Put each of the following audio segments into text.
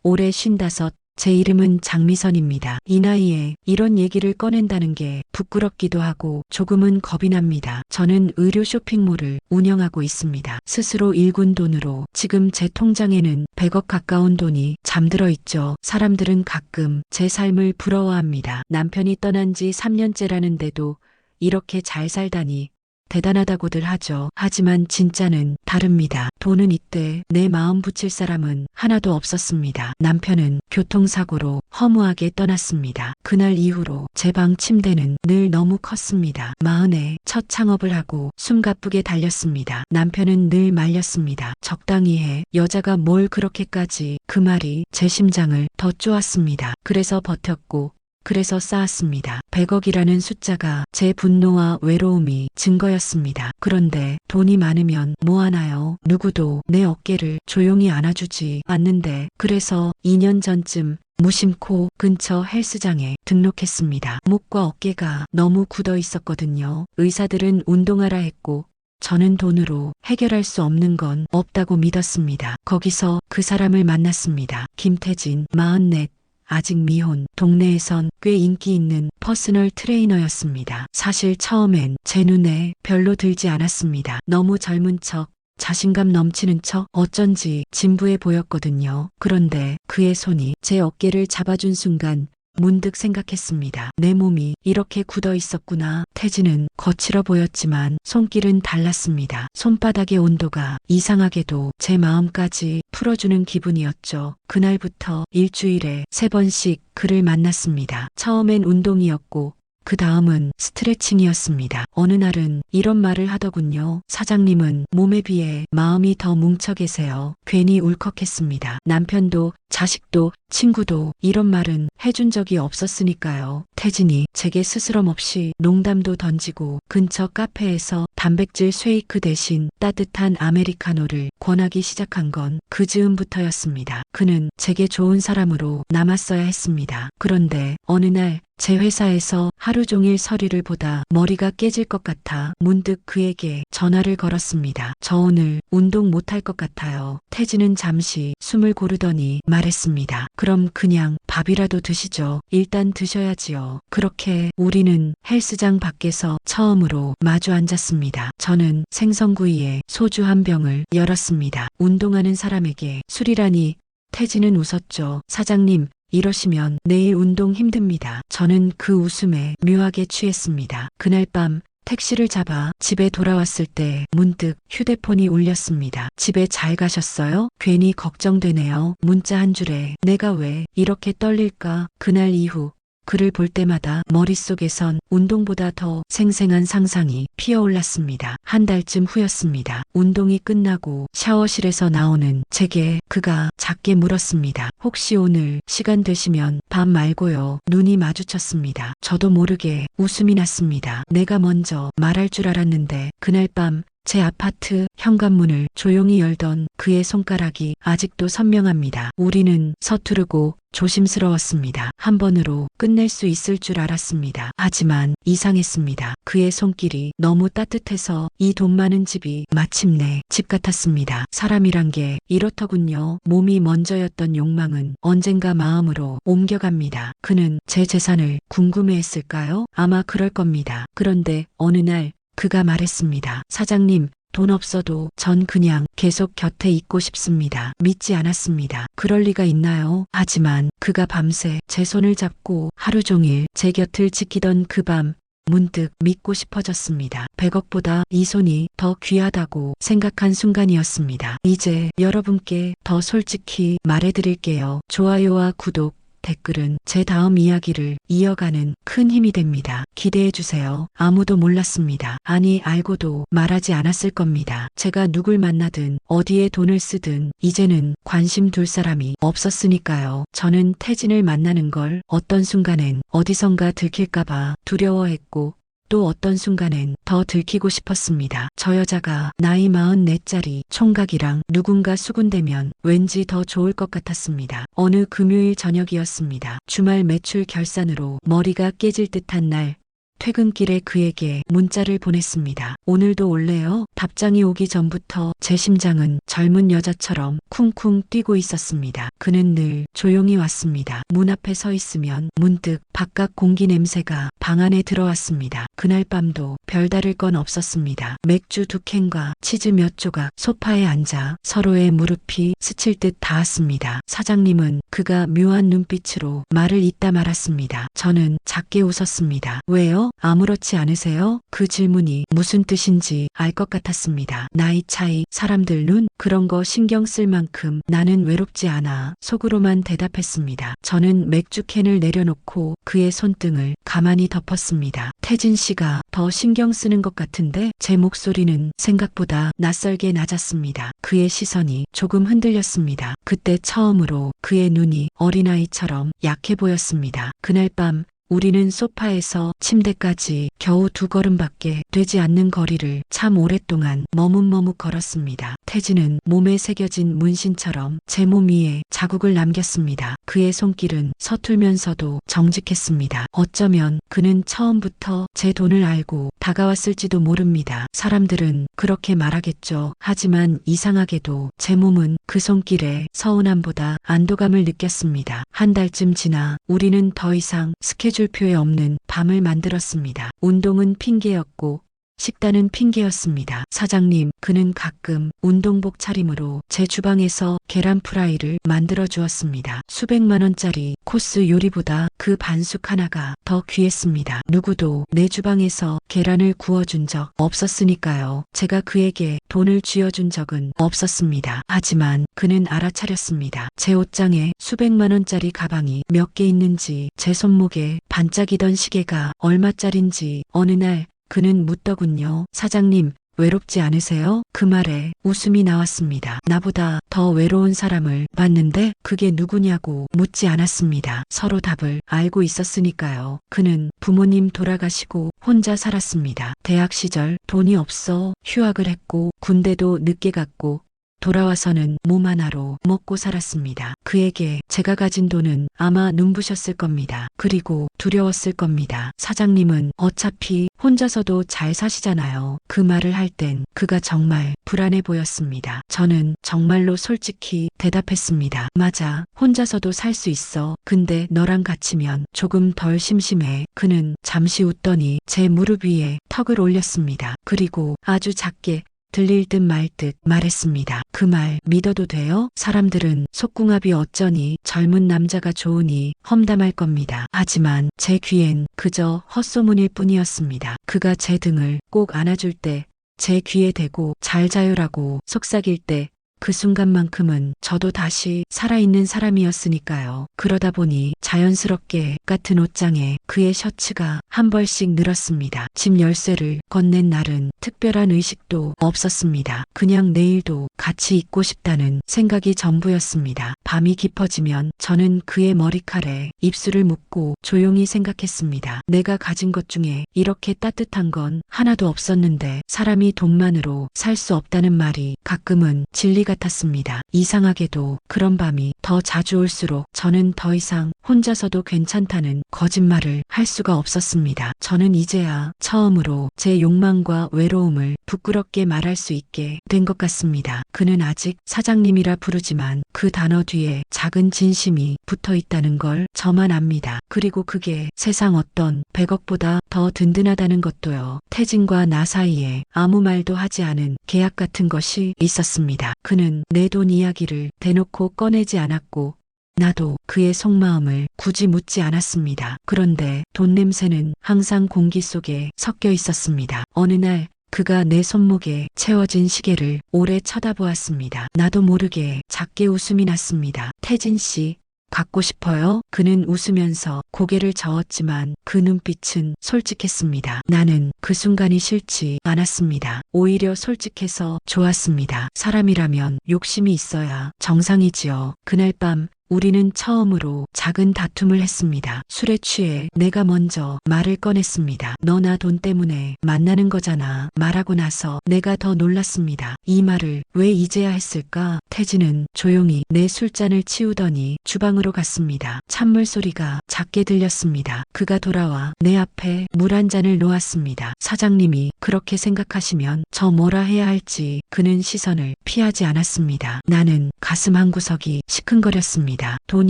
올해 55, 제 이름은 장미선입니다. 이 나이에 이런 얘기를 꺼낸다는 게 부끄럽기도 하고 조금은 겁이 납니다. 저는 의류 쇼핑몰을 운영하고 있습니다. 스스로 일군 돈으로 지금 제 통장에는 100억 가까운 돈이 잠들어 있죠. 사람들은 가끔 제 삶을 부러워합니다. 남편이 떠난 지 3년째라는데도 이렇게 잘 살다니 대단하다고들 하죠. 하지만 진짜는 다릅니다. 돈은 있대 내 마음 붙일 사람은 하나도 없었습니다. 남편은 교통사고로 허무하게 떠났습니다. 그날 이후로 제 방 침대는 늘 너무 컸습니다. 40에 첫 창업을 하고 숨가쁘게 달렸습니다. 남편은 늘 말렸습니다. 적당히 해. 여자가 뭘 그렇게까지. 그 말이 제 심장을 더 쪼았습니다. 그래서 버텼고 그래서 쌓았습니다. 100억이라는 숫자가 제 분노와 외로움이 증거였습니다. 그런데 돈이 많으면 뭐하나요? 누구도 내 어깨를 조용히 안아주지 않는데 그래서 2년 전쯤 무심코 근처 헬스장에 등록했습니다. 목과 어깨가 너무 굳어 있었거든요. 의사들은 운동하라 했고 저는 돈으로 해결할 수 없는 건 없다고 믿었습니다. 거기서 그 사람을 만났습니다. 김태진, 44. 아직 미혼, 동네에선 꽤 인기 있는 퍼스널 트레이너였습니다. 사실 처음엔 제 눈에 별로 들지 않았습니다. 너무 젊은 척, 자신감 넘치는 척, 어쩐지 진부해 보였거든요. 그런데 그의 손이 제 어깨를 잡아준 순간 문득 생각했습니다. 내 몸이 이렇게 굳어 있었구나. 태진은 거칠어 보였지만 손길은 달랐습니다. 손바닥의 온도가 이상하게도 제 마음까지 풀어주는 기분이었죠. 그날부터 일주일에 3번씩 그를 만났습니다. 처음엔 운동이었고 그 다음은 스트레칭이었습니다. 어느 날은 이런 말을 하더군요. 사장님은 몸에 비해 마음이 더 뭉쳐 계세요. 괜히 울컥했습니다. 남편도 자식도 친구도 이런 말은 해준 적이 없었으니까요. 태진이 제게 스스럼 없이 농담도 던지고 근처 카페에서 단백질 쉐이크 대신 따뜻한 아메리카노를 권하기 시작한 건 그 즈음부터였습니다. 그는 제게 좋은 사람으로 남았어야 했습니다. 그런데 어느 날 제 회사에서 하루 종일 서류를 보다 머리가 깨질 것 같아 문득 그에게 전화를 걸었습니다. 저 오늘 운동 못할 것 같아요. 태진은 잠시 숨을 고르더니 말했습니다. 그럼 그냥 밥이라도 드시죠. 일단 드셔야지요. 그렇게 우리는 헬스장 밖에서 처음으로 마주 앉았습니다. 저는 생선구이에 소주 한 병을 열었습니다. 운동하는 사람에게 술이라니. 태진은 웃었죠. 사장님, 이러시면 내일 운동 힘듭니다. 저는 그 웃음에 묘하게 취했습니다. 그날 밤 택시를 잡아 집에 돌아왔을 때 문득 휴대폰이 울렸습니다. 집에 잘 가셨어요? 괜히 걱정되네요. 문자 한 줄에 내가 왜 이렇게 떨릴까? 그날 이후 그를 볼 때마다 머릿속에선 운동보다 더 생생한 상상이 피어올랐습니다. 한 달쯤 후였습니다. 운동이 끝나고 샤워실에서 나오는 제게 그가 작게 물었습니다. 혹시 오늘 시간 되시면 밥 말고요. 눈이 마주쳤습니다. 저도 모르게 웃음이 났습니다. 내가 먼저 말할 줄 알았는데 그날 밤 제 아파트 현관문을 조용히 열던 그의 손가락이 아직도 선명합니다. 우리는 서투르고 조심스러웠습니다. 한 번으로 끝낼 수 있을 줄 알았습니다. 하지만 이상했습니다. 그의 손길이 너무 따뜻해서 이 돈 많은 집이 마침내 집 같았습니다. 사람이란 게 이렇더군요. 몸이 먼저였던 욕망은 언젠가 마음으로 옮겨갑니다. 그는 제 재산을 궁금해했을까요? 아마 그럴 겁니다. 그런데 어느 날 그가 말했습니다. 사장님, 돈 없어도 전 그냥 계속 곁에 있고 싶습니다. 믿지 않았습니다. 그럴 리가 있나요? 하지만 그가 밤새 제 손을 잡고 하루 종일 제 곁을 지키던 그 밤 문득 믿고 싶어졌습니다. 100억보다 이 손이 더 귀하다고 생각한 순간이었습니다. 이제 여러분께 더 솔직히 말해드릴게요. 좋아요와 구독, 댓글은 제 다음 이야기를 이어가는 큰 힘이 됩니다. 기대해주세요. 아무도 몰랐습니다. 아니, 알고도 말하지 않았을 겁니다. 제가 누굴 만나든 어디에 돈을 쓰든 이제는 관심 둘 사람이 없었으니까요. 저는 태진을 만나는 걸 어떤 순간엔 어디선가 들킬까봐 두려워했고 또 어떤 순간엔 더 들키고 싶었습니다. 저 여자가 나이 44짜리 총각이랑 누군가 수군대면 왠지 더 좋을 것 같았습니다. 어느 금요일 저녁이었습니다. 주말 매출 결산으로 머리가 깨질 듯한 날 퇴근길에 그에게 문자를 보냈습니다. 오늘도 올래요? 답장이 오기 전부터 제 심장은 젊은 여자처럼 쿵쿵 뛰고 있었습니다. 그는 늘 조용히 왔습니다. 문 앞에 서 있으면 문득 바깥 공기 냄새가 방 안에 들어왔습니다. 그날 밤도 별다를 건 없었습니다. 맥주 2캔과 치즈 몇 조각, 소파에 앉아 서로의 무릎이 스칠 듯 닿았습니다. 사장님은 그가 묘한 눈빛으로 말을 잇다 말았습니다. 저는 작게 웃었습니다. 왜요? 아무렇지 않으세요? 그 질문이 무슨 뜻인지 알 것 같았습니다. 나이 차이, 사람들 눈, 그런 거 신경 쓸 만큼 나는 외롭지 않아. 속으로만 대답했습니다. 저는 맥주캔을 내려놓고 그의 손등을 가만히 덮었습니다. 태진 씨가 더 신경 쓰는 것 같은데 제 목소리는 생각보다 낯설게 낮았습니다. 그의 시선이 조금 흔들렸습니다. 그때 처음으로 그의 눈이 어린아이처럼 약해 보였습니다. 그날 밤 우리는 소파에서 침대까지 겨우 2걸음밖에 되지 않는 거리를 참 오랫동안 머뭇머뭇 걸었습니다. 태진은 몸에 새겨진 문신처럼 제 몸 위에 자국을 남겼습니다. 그의 손길은 서툴면서도 정직했습니다. 어쩌면 그는 처음부터 제 돈을 알고 다가왔을지도 모릅니다. 사람들은 그렇게 말하겠죠. 하지만 이상하게도 제 몸은 그 손길에 서운함보다 안도감을 느꼈습니다. 한 달쯤 지나 우리는 더 이상 스케줄표에 없는 밤을 만들었습니다. 운동은 핑계였고 식단은 핑계였습니다. 사장님, 그는 가끔 운동복 차림으로 제 주방에서 계란 프라이를 만들어 주었습니다. 수백만 원짜리 코스 요리보다 그 반숙 하나가 더 귀했습니다. 누구도 내 주방에서 계란을 구워준 적 없었으니까요. 제가 그에게 돈을 쥐어준 적은 없었습니다. 하지만 그는 알아차렸습니다. 제 옷장에 수백만 원짜리 가방이 몇 개 있는지, 제 손목에 반짝이던 시계가 얼마짜린지 어느 날 그는 묻더군요. 사장님, 외롭지 않으세요? 그 말에 웃음이 나왔습니다. 나보다 더 외로운 사람을 봤는데 그게 누구냐고 묻지 않았습니다. 서로 답을 알고 있었으니까요. 그는 부모님 돌아가시고 혼자 살았습니다. 대학 시절 돈이 없어 휴학을 했고 군대도 늦게 갔고 돌아와서는 몸 하나로 먹고 살았습니다. 그에게 제가 가진 돈은 아마 눈부셨을 겁니다. 그리고 두려웠을 겁니다. 사장님은 어차피 혼자서도 잘 사시잖아요. 그 말을 할 땐 그가 정말 불안해 보였습니다. 저는 정말로 솔직히 대답했습니다. 맞아. 혼자서도 살 수 있어. 근데 너랑 같이면 조금 덜 심심해. 그는 잠시 웃더니 제 무릎 위에 턱을 올렸습니다. 그리고 아주 작게 들릴 듯 말 듯 말했습니다. 그 말 믿어도 돼요? 사람들은 속궁합이 어쩌니 젊은 남자가 좋으니 험담할 겁니다. 하지만 제 귀엔 그저 헛소문일 뿐이었습니다. 그가 제 등을 꼭 안아줄 때, 제 귀에 대고 잘 자요라고 속삭일 때 그 순간만큼은 저도 다시 살아있는 사람이었으니까요. 그러다 보니 자연스럽게 같은 옷장에 그의 셔츠가 한 벌씩 늘었습니다. 집 열쇠를 건넨 날은 특별한 의식도 없었습니다. 그냥 내일도 같이 있고 싶다는 생각이 전부였습니다. 밤이 깊어지면 저는 그의 머리칼에 입술을 묻고 조용히 생각했습니다. 내가 가진 것 중에 이렇게 따뜻한 건 하나도 없었는데 사람이 돈만으로 살 수 없다는 말이 가끔은 진리 같았습니다. 이상하게도 그런 밤이 더 자주 올수록 저는 더 이상 혼자서도 괜찮다는 거짓말을 할 수가 없었습니다. 저는 이제야 처음으로 제 욕망과 외로움을 부끄럽게 말할 수 있게 된 것 같습니다. 그는 아직 사장님이라 부르지만 그 단어 뒤에 작은 진심이 붙어 있다는 걸 저만 압니다. 그리고 그게 세상 어떤 100억보다 더 든든하다는 것도요. 태진과 나 사이에 아무 말도 하지 않은 계약 같은 것이 있었습니다. 그는 내 돈 이야기를 대놓고 꺼내지 않았고 나도 그의 속마음을 굳이 묻지 않았습니다. 그런데 돈 냄새는 항상 공기 속에 섞여 있었습니다. 어느 날 그가 내 손목에 채워진 시계를 오래 쳐다보았습니다. 나도 모르게 작게 웃음이 났습니다. 태진 씨, 갖고 싶어요? 그는 웃으면서 고개를 저었지만 그 눈빛은 솔직했습니다. 나는 그 순간이 싫지 않았습니다. 오히려 솔직해서 좋았습니다. 사람이라면 욕심이 있어야 정상이지요. 그날 밤 우리는 처음으로 작은 다툼을 했습니다. 술에 취해 내가 먼저 말을 꺼냈습니다. 너나 돈 때문에 만나는 거잖아. 말하고 나서 내가 더 놀랐습니다. 이 말을 왜 이제야 했을까? 태진은 조용히 내 술잔을 치우더니 주방으로 갔습니다. 찬물 소리가 작게 들렸습니다. 그가 돌아와 내 앞에 물 한 잔을 놓았습니다. 사장님이 그렇게 생각하시면 저 뭐라 해야 할지 그는 시선을 피하지 않았습니다. 나는 가슴 한구석이 시큰거렸습니다. 돈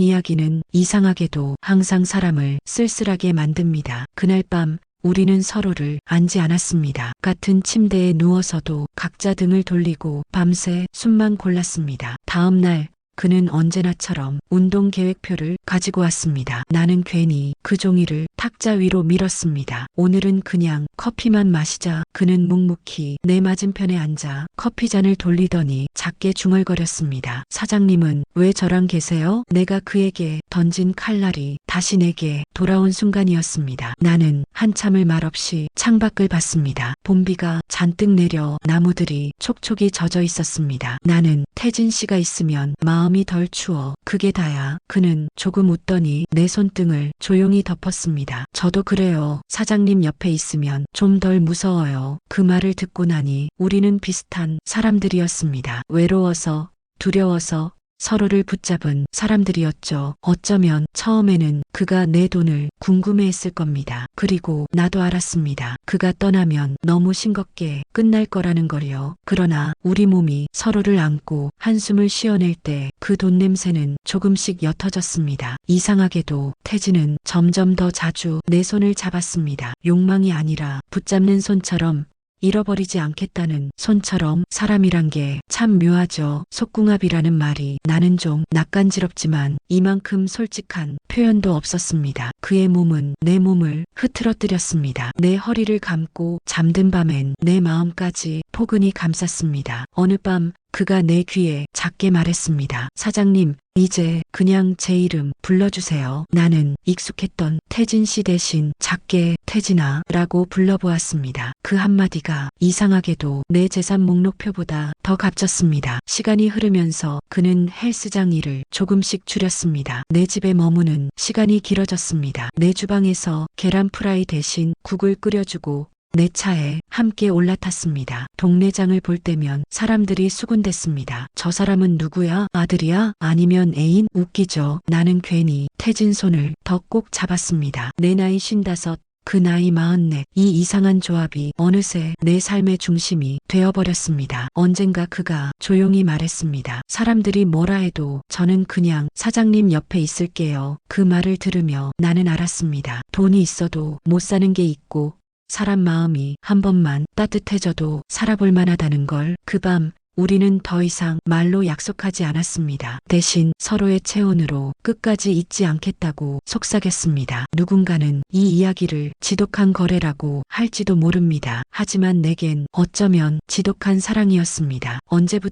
이야기는 이상하게도 항상 사람을 쓸쓸하게 만듭니다. 그날 밤 우리는 서로를 안지 않았습니다. 같은 침대에 누워서도 각자 등을 돌리고 밤새 숨만 골랐습니다. 다음 날 그는 언제나처럼 운동 계획표를 가지고 왔습니다. 나는 괜히 그 종이를 탁자 위로 밀었습니다. 오늘은 그냥 커피만 마시자. 그는 묵묵히 내 맞은편에 앉아 커피잔을 돌리더니 작게 중얼거렸습니다. 사장님은 왜 저랑 계세요? 내가 그에게 던진 칼날이 다시 내게 돌아온 순간이었습니다. 나는 한참을 말없이 창밖을 봤습니다. 봄비가 잔뜩 내려 나무들이 촉촉이 젖어 있었습니다. 나는 태진 씨가 있으면 마음이 덜 추워. 그게 다야. 그는 조금 웃더니 내 손등을 조용히 덮었습니다. 저도 그래요. 사장님 옆에 있으면 좀 덜 무서워요. 그 말을 듣고 나니 우리는 비슷한 사람들이었습니다. 외로워서, 두려워서, 서로를 붙잡은 사람들이었죠. 어쩌면 처음에는 그가 내 돈을 궁금해했을 겁니다. 그리고 나도 알았습니다. 그가 떠나면 너무 싱겁게 끝날 거라는 걸요. 그러나 우리 몸이 서로를 안고 한숨을 쉬어낼 때 그 돈 냄새는 조금씩 옅어졌습니다. 이상하게도 태진은 점점 더 자주 내 손을 잡았습니다. 욕망이 아니라 붙잡는 손처럼, 잃어버리지 않겠다는 손처럼. 사람이란 게 참 묘하죠. 속궁합이라는 말이 나는 좀 낯간지럽지만 이만큼 솔직한 표현도 없었습니다. 그의 몸은 내 몸을 흐트러뜨렸습니다. 내 허리를 감고 잠든 밤엔 내 마음까지 포근히 감쌌습니다. 어느 밤 그가 내 귀에 작게 말했습니다. 사장님, 이제 그냥 제 이름 불러주세요. 나는 익숙했던 태진 씨 대신 작게 태진아 라고 불러보았습니다. 그 한마디가 이상하게도 내 재산 목록표보다 더 값졌습니다. 시간이 흐르면서 그는 헬스장 일을 조금씩 줄였습니다. 내 집에 머무는 시간이 길어졌습니다. 내 주방에서 계란 프라이 대신 국을 끓여주고 내 차에 함께 올라탔습니다. 동네장을 볼 때면 사람들이 수군댔습니다. 저 사람은 누구야? 아들이야? 아니면 애인? 웃기죠. 나는 괜히 태진 손을 더 꼭 잡았습니다. 내 나이 55, 그 나이 44. 이 이상한 조합이 어느새 내 삶의 중심이 되어버렸습니다. 언젠가 그가 조용히 말했습니다. 사람들이 뭐라 해도 저는 그냥 사장님 옆에 있을게요. 그 말을 들으며 나는 알았습니다. 돈이 있어도 못 사는 게 있고 사람 마음이 한 번만 따뜻해져도 살아볼 만하다는 걸. 그 밤 우리는 더 이상 말로 약속하지 않았습니다. 대신 서로의 체온으로 끝까지 잊지 않겠다고 속삭였습니다. 누군가는 이 이야기를 지독한 거래라고 할지도 모릅니다. 하지만 내겐 어쩌면 지독한 사랑이었습니다.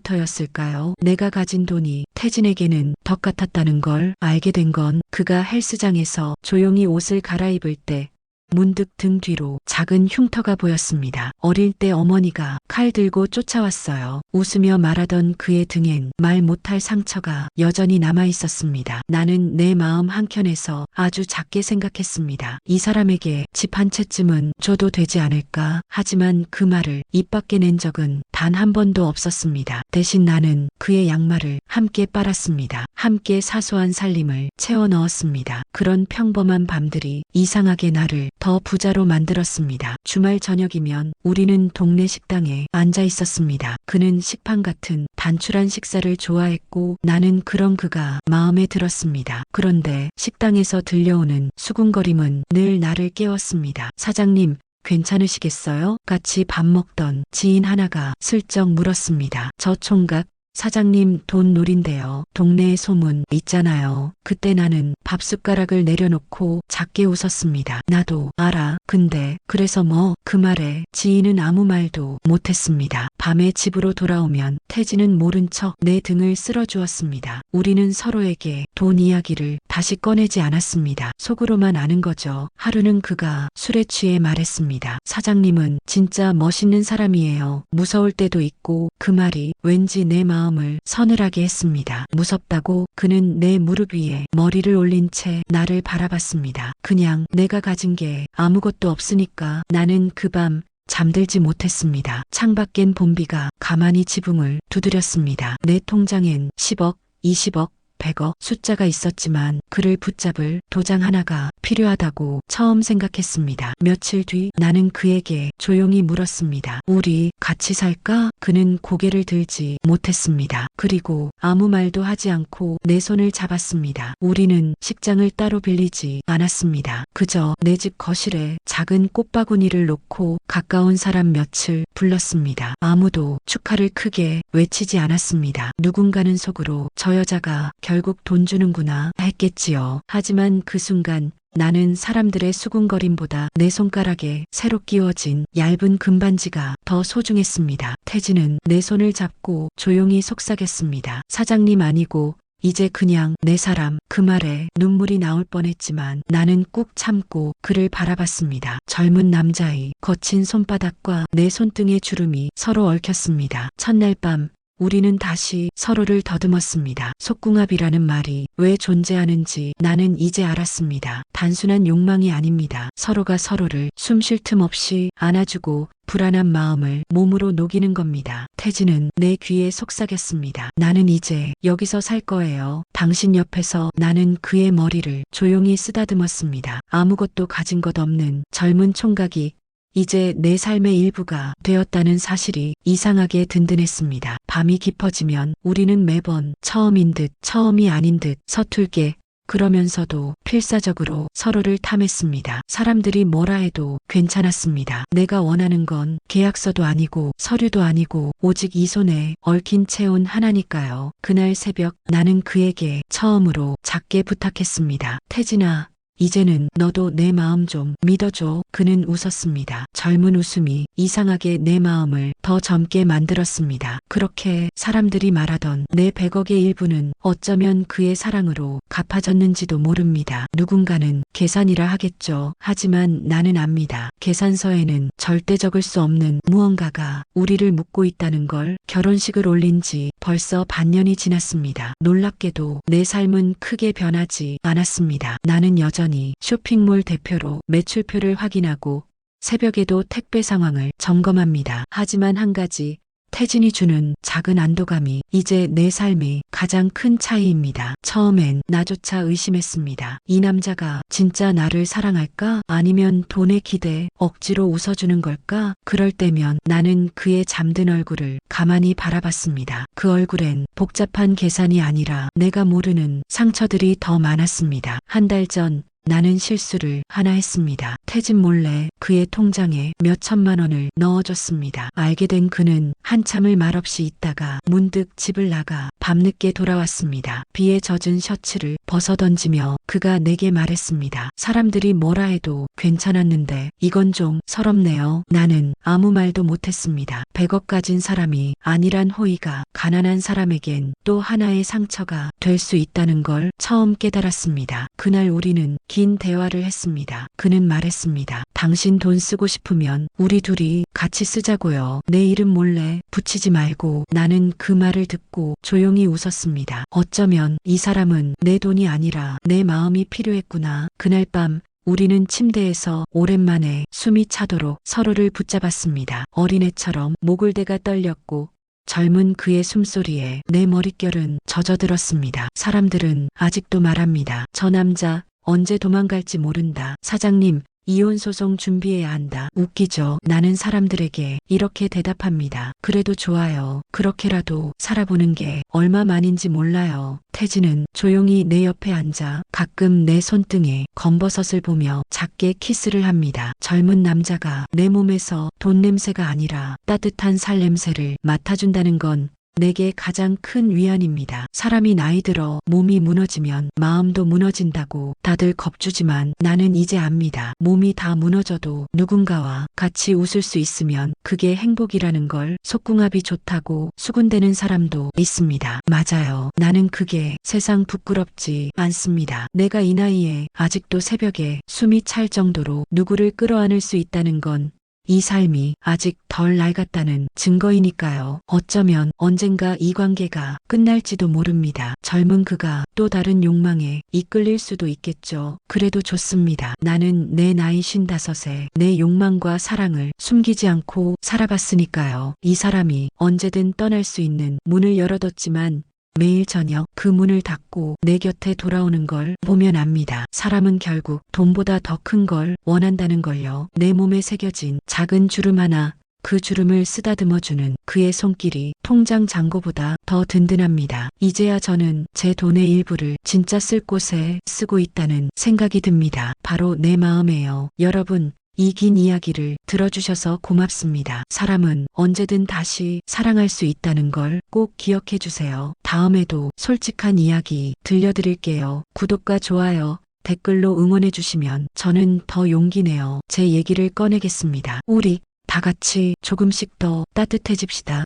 언제부터였을까요? 내가 가진 돈이 태진에게는 덕 같았다는 걸 알게 된 건 그가 헬스장에서 조용히 옷을 갈아입을 때 문득 등 뒤로 작은 흉터가 보였습니다. 어릴 때 어머니가 칼 들고 쫓아왔어요. 웃으며 말하던 그의 등엔 말 못할 상처가 여전히 남아 있었습니다. 나는 내 마음 한켠에서 아주 작게 생각했습니다. 이 사람에게 집 한 채쯤은 줘도 되지 않을까? 하지만 그 말을 입 밖에 낸 적은 단 한 번도 없었습니다. 대신 나는 그의 양말을 함께 빨았습니다. 함께 사소한 살림을 채워 넣었습니다. 그런 평범한 밤들이 이상하게 나를 더 부자로 만들었습니다. 주말 저녁이면 우리는 동네 식당에 앉아 있었습니다. 그는 식판 같은 단출한 식사를 좋아했고 나는 그런 그가 마음에 들었습니다. 그런데 식당에서 들려오는 수군거림은 늘 나를 깨웠습니다. 사장님, 괜찮으시겠어요? 같이 밥 먹던 지인 하나가 슬쩍 물었습니다. 저 총각 사장님 돈 노린대요. 동네에 소문 있잖아요. 그때 나는 밥숟가락을 내려놓고 작게 웃었습니다. 나도 알아. 근데 그래서 뭐? 그 말에 지인은 아무 말도 못했습니다. 밤에 집으로 돌아오면 태진은 모른 척 내 등을 쓸어주었습니다. 우리는 서로에게 돈 이야기를 다시 꺼내지 않았습니다. 속으로만 아는 거죠. 하루는 그가 술에 취해 말했습니다. 사장님은 진짜 멋있는 사람이에요. 무서울 때도 있고. 그 말이 왠지 내 마음 마음을 서늘하게 했습니다. 무섭다고 그는 내 무릎 위에 머리를 올린 채 나를 바라봤습니다. 그냥 내가 가진 게 아무것도 없으니까. 나는 그 밤 잠들지 못했습니다. 창밖엔 봄비가 가만히 지붕을 두드렸습니다. 내 통장엔 10억, 20억, 100억 숫자가 있었지만 그를 붙잡을 도장 하나가 필요하다고 처음 생각했습니다. 며칠 뒤 나는 그에게 조용히 물었습니다. 우리 같이 살까? 그는 고개를 들지 못했습니다. 그리고 아무 말도 하지 않고 내 손을 잡았습니다. 우리는 식장을 따로 빌리지 않았습니다. 그저 내 집 거실에 작은 꽃바구니를 놓고 가까운 사람 몇을 불렀습니다. 아무도 축하를 크게 외치지 않았습니다. 누군가는 속으로 저 여자가 결국 돈 주는구나 했겠지요. 하지만 그 순간 나는 사람들의 수군거림보다 내 손가락에 새로 끼워진 얇은 금반지가 더 소중했습니다. 태진은 내 손을 잡고 조용히 속삭였습니다. 사장님 아니고 이제 그냥 내 사람. 그 말에 눈물이 나올 뻔했지만 나는 꾹 참고 그를 바라봤습니다. 젊은 남자의 거친 손바닥과 내 손등의 주름이 서로 얽혔습니다. 첫날 밤 우리는 다시 서로를 더듬었습니다. 속궁합이라는 말이 왜 존재하는지 나는 이제 알았습니다. 단순한 욕망이 아닙니다. 서로가 서로를 숨 쉴 틈 없이 안아주고 불안한 마음을 몸으로 녹이는 겁니다. 태진은 내 귀에 속삭였습니다. 나는 이제 여기서 살 거예요. 당신 옆에서. 나는 그의 머리를 조용히 쓰다듬었습니다. 아무것도 가진 것 없는 젊은 총각이 이제 내 삶의 일부가 되었다는 사실이 이상하게 든든했습니다. 밤이 깊어지면 우리는 매번 처음인 듯 처음이 아닌 듯 서툴게 그러면서도 필사적으로 서로를 탐했습니다. 사람들이 뭐라 해도 괜찮았습니다. 내가 원하는 건 계약서도 아니고 서류도 아니고 오직 이 손에 얽힌 체온 하나니까요. 그날 새벽 나는 그에게 처음으로 작게 부탁했습니다. 태진아, 이제는 너도 내 마음 좀 믿어줘. 그는 웃었습니다. 젊은 웃음이 이상하게 내 마음을 더 젊게 만들었습니다. 그렇게 사람들이 말하던 내 100억의 일부는 어쩌면 그의 사랑으로 갚아졌는지도 모릅니다. 누군가는 계산이라 하겠죠. 하지만 나는 압니다. 계산서에는 절대 적을 수 없는 무언가가 우리를 묶고 있다는 걸. 결혼식을 올린 지 벌써 반년이 지났습니다. 놀랍게도 내 삶은 크게 변하지 않았습니다. 나는 여전히 쇼핑몰 대표로 매출표를 확인하고 새벽에도 택배 상황을 점검합니다. 하지만 한 가지, 태진이 주는 작은 안도감이 이제 내 삶의 가장 큰 차이입니다. 처음엔 나조차 의심했습니다. 이 남자가 진짜 나를 사랑할까? 아니면 돈에 기대 억지로 웃어주는 걸까? 그럴 때면 나는 그의 잠든 얼굴을 가만히 바라봤습니다. 그 얼굴엔 복잡한 계산이 아니라 내가 모르는 상처들이 더 많았습니다. 한 달 전 나는 실수를 하나 했습니다. 태진 몰래 그의 통장에 몇 천만 원을 넣어줬습니다. 알게 된 그는 한참을 말없이 있다가 문득 집을 나가 밤늦게 돌아왔습니다. 비에 젖은 셔츠를 벗어던지며 그가 내게 말했습니다. 사람들이 뭐라 해도 괜찮았는데 이건 좀 서럽네요. 나는 아무 말도 못했습니다. 100억 가진 사람이 아니란 호의가 가난한 사람에겐 또 하나의 상처가 될 수 있다는 걸 처음 깨달았습니다. 그날 우리는 긴 대화를 했습니다. 그는 말했습니다. 당신 돈 쓰고 싶으면 우리 둘이 같이 쓰자고요. 내 이름 몰래 붙이지 말고. 나는 그 말을 듣고 조용히 웃었습니다. 어쩌면 이 사람은 내 돈이 아니라 내 마음이 필요했구나. 그날 밤 우리는 침대에서 오랜만에 숨이 차도록 서로를 붙잡았습니다. 어린애처럼 목을대가 떨렸고 젊은 그의 숨소리에 내 머릿결은 젖어들었습니다. 사람들은 아직도 말합니다. 저 남자 언제 도망갈지 모른다. 사장님, 이혼 소송 준비해야 한다. 웃기죠? 나는 사람들에게 이렇게 대답합니다. 그래도 좋아요. 그렇게라도 살아보는 게 얼마만인지 몰라요. 태진은 조용히 내 옆에 앉아 가끔 내 손등에 검버섯을 보며 작게 키스를 합니다. 젊은 남자가 내 몸에서 돈 냄새가 아니라 따뜻한 살 냄새를 맡아준다는 건 내게 가장 큰 위안입니다. 사람이 나이 들어 몸이 무너지면 마음도 무너진다고 다들 겁주지만 나는 이제 압니다. 몸이 다 무너져도 누군가와 같이 웃을 수 있으면 그게 행복이라는 걸. 속궁합이 좋다고 수군대는 사람도 있습니다. 맞아요. 나는 그게 세상 부끄럽지 않습니다. 내가 이 나이에 아직도 새벽에 숨이 찰 정도로 누구를 끌어안을 수 있다는 건 이 삶이 아직 덜 낡았다는 증거이니까요. 어쩌면 언젠가 이 관계가 끝날지도 모릅니다. 젊은 그가 또 다른 욕망에 이끌릴 수도 있겠죠. 그래도 좋습니다. 나는 내 나이 55에 내 욕망과 사랑을 숨기지 않고 살아봤으니까요. 이 사람이 언제든 떠날 수 있는 문을 열어뒀지만 매일 저녁 그 문을 닫고 내 곁에 돌아오는 걸 보면 압니다. 사람은 결국 돈보다 더 큰 걸 원한다는 걸요. 내 몸에 새겨진 작은 주름 하나, 그 주름을 쓰다듬어주는 그의 손길이 통장 잔고보다 더 든든합니다. 이제야 저는 제 돈의 일부를 진짜 쓸 곳에 쓰고 있다는 생각이 듭니다. 바로 내 마음에요. 여러분, 이 긴 이야기를 들어주셔서 고맙습니다. 사람은 언제든 다시 사랑할 수 있다는 걸 꼭 기억해 주세요. 다음에도 솔직한 이야기 들려드릴게요. 구독과 좋아요, 댓글로 응원해 주시면 저는 더 용기 내어 제 얘기를 꺼내겠습니다. 우리 다 같이 조금씩 더 따뜻해집시다.